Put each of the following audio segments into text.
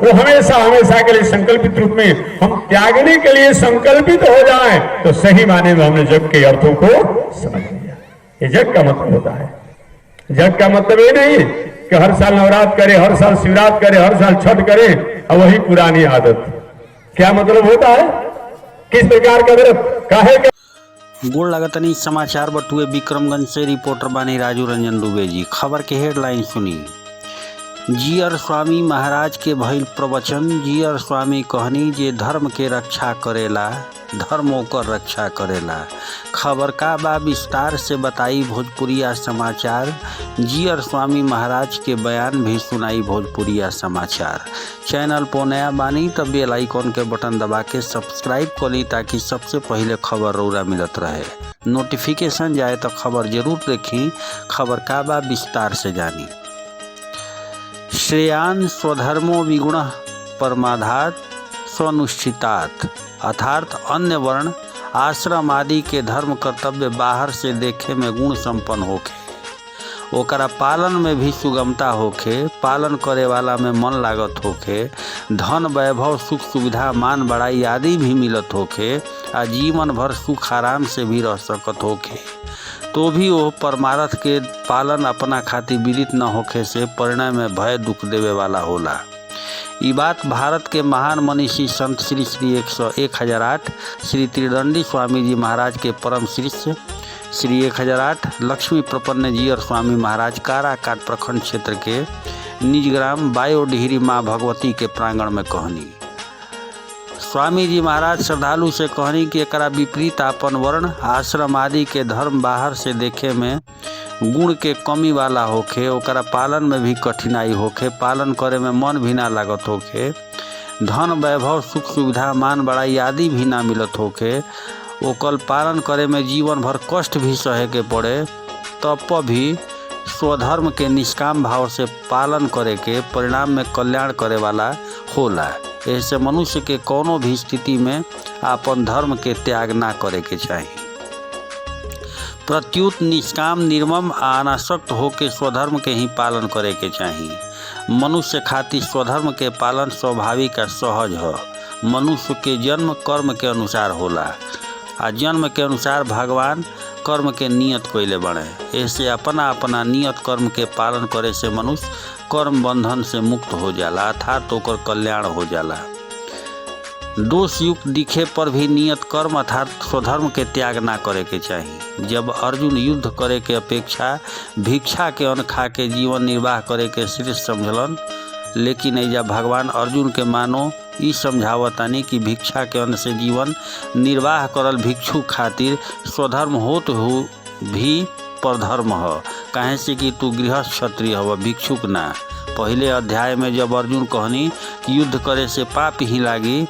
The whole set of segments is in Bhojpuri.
वो हमेशा हमेशा के लिए संकल्पित रूप में हम त्यागने के लिए संकल्पित हो जाएं, तो सही माने में हमने जग के अर्थों को समझ लिया। ये जग का मतलब होता है। जग का मतलब ये नहीं कि हर साल नवरात्र करे, हर साल शिवरात्र करे, हर साल छठ करे और वही पुरानी आदत। क्या मतलब होता है? किस प्रकार का व्रत काहे का? गोड़ लगतनी समाचार बटुए विक्रमगंज से रिपोर्टर बानी राजू रंजन दुबे जी। खबर के हेडलाइन सुनी। जीयर स्वामी महाराज के भइल प्रवचन। जीयर स्वामी कहनी जे धर्म के रक्षा करेला, धर्म ओकर रक्षा करेला। खबर का बा विस्तार से बताई भोजपुरिया समाचार। जीयर स्वामी महाराज के बयान भी सुनाई भोजपुरिया समाचार। चैनल पर नया बानी तब बेल आइकॉन के बटन दबा के सब्सक्राइब करी ताकि सबसे पहले खबर रौरा मिलत रहे। नोटिफिकेशन जाए तो खबर जरूर देखी। खबर का बा विस्तार से जानी। श्रेयान स्वधर्मो विगुण परमाधात स्वनुष्ठितात, अर्थात अन्य वर्ण आश्रम आदि के धर्म कर्तव्य बाहर से देखे में गुण संपन्न होखे, ओकरा पालन में भी सुगमता होखे, पालन करे वाला में मन लागत होखे, धन वैभव सुख सुविधा मान बड़ाई आदि भी मिलत होखे, आ जीवन भर सुख आराम से भी रह सकत होखे, तो भी वो परमार्थ के पालन अपना खातिर विदित न होखे से परिणाम में भय दुख देवे वाला होला। ये बात भारत के महान मनीषी संत श्री श्री 1008 श्री त्रिदंडी स्वामी जी महाराज के परम शिष्य श्री 1008 लक्ष्मी प्रपन्न जीयर स्वामी महाराज काराकाट प्रखंड क्षेत्र के निज ग्राम बायोडिहरी माँ भगवती के प्रांगण में कहनी। स्वामी जी महाराज श्रद्धालु से कहनी कि एकरा विपरीत अपन वर्ण आश्रम आदि के धर्म बाहर से देखे में गुण के कमी वाला होखे, ओकरा पालन में भी कठिनाई होखे, पालन करे में मन भी ना लागत होखे, धन वैभव सुख सुविधा मान बड़ाई आदि भी ना मिलत होखे, ओकर पालन करे में जीवन भर कष्ट भी सहे के पड़े, तब भी स्वधर्म के निष्काम भाव से पालन करे के परिणाम में कल्याण करे वाला होला। ऐसे मनुष्य के कोनो भी स्थिति में अपन धर्म के त्याग ना करे के चाहिए। प्रत्युत निष्काम निर्मम अनासक्त होके स्वधर्म के ही पालन करे के चाहिए। मनुष्य खातिर स्वधर्म के पालन स्वाभाविक और सहज हो। मनुष्य के जन्म कर्म के अनुसार होला, आ जन्म के अनुसार भगवान कर्म के नियत कइले बने। ऐसे अपना अपना नियत कर्म के पालन करे से मनुष्य कर्म बंधन से मुक्त हो जाला, अर्थात ओकर कल्याण हो जाला। दोष युक्त दिखे पर भी नियत कर्म अर्थात स्वधर्म के त्याग ना करे के चाहिए। जब अर्जुन युद्ध करे के अपेक्षा भिक्षा के अन्न खा के जीवन निर्वाह करे के श्रेष्ठ समझलन, लेकिन ऐजा भगवान अर्जुन के मानो ई समझावतानी कि भिक्षा के अन्न से जीवन निर्वाह करल भिक्षु खातिर स्वधर्म होत हो भी परधर्म हो, काहे से कि तू गृहस्थ क्षत्रिय हव, भिक्षुक ना। पहले अध्याय में जब अर्जुन कहनी कि युद्ध करे से पाप ही लागी,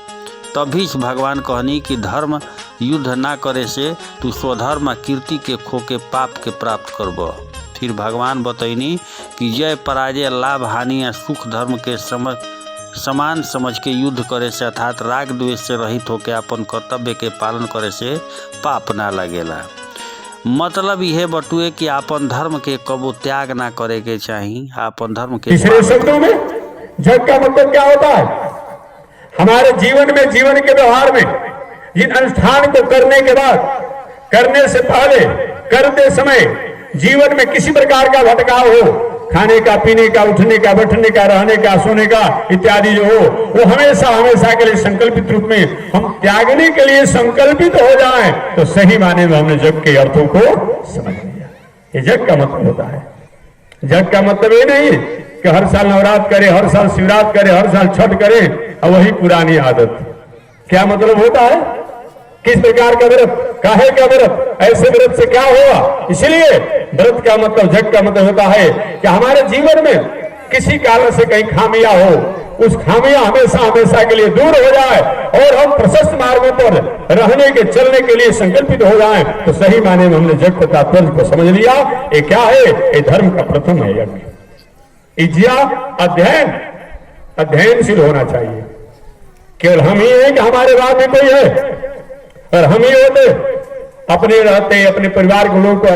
तभी भगवान कहनी कि धर्म युद्ध ना करे से तू स्वधर्म कीर्ति के खो के पाप के प्राप्त करब। फिर भगवान बतैनी कि जय पराजय लाभ हानि या सुख धर्म के समान समझ के युद्ध करे से अर्थात राग द्वेष से रहित होकर अपन कर्तव्य के पालन करे से पाप ना लगेला। मतलब यह बटुए कि अपन धर्म के कबो त्याग ना करे के चाहिए। अपन धर्म के तीसरे शब्दों में जग का मतलब क्या होता है? हमारे जीवन में, जीवन के व्यवहार में जिन अनुष्ठान को करने के बाद, करने से पहले, करते समय जीवन में किसी प्रकार का भटकाव हो, खाने का, पीने का, उठने का, बैठने का, रहने का, सोने का इत्यादि जो हो, वो हमेशा हमेशा के लिए संकल्पित रूप में हम त्यागने के लिए संकल्पित हो जाएं, तो सही माने में हमने जग के अर्थों को समझ लिया। ये जग का मतलब होता है। जग का मतलब ये नहीं कि हर साल नवरात्र करे, हर साल शिवरात्र करे, हर साल छठ करे और वही पुरानी आदत। क्या मतलब होता है? किस प्रकार का व्रत, काहे का व्रत, ऐसे व्रत से क्या होगा? इसलिए व्रत का मतलब, जग का मतलब होता है कि हमारे जीवन में किसी कारण से कहीं खामियां हो, उस खामियां हमेशा हमेशा के लिए दूर हो जाए और हम प्रशस्त मार्गों पर रहने के, चलने के लिए संकल्पित हो जाएं, तो सही माने में हमने जग को तात्पर्य को समझ लिया। ये क्या है? ये धर्म का प्रथम है यज्ञ। इज्या अध्ययनशील होना चाहिए। केवल हम ही है कि हमारे बाद में कोई है? और हम ही होते अपने रहते अपने परिवार के लोगों को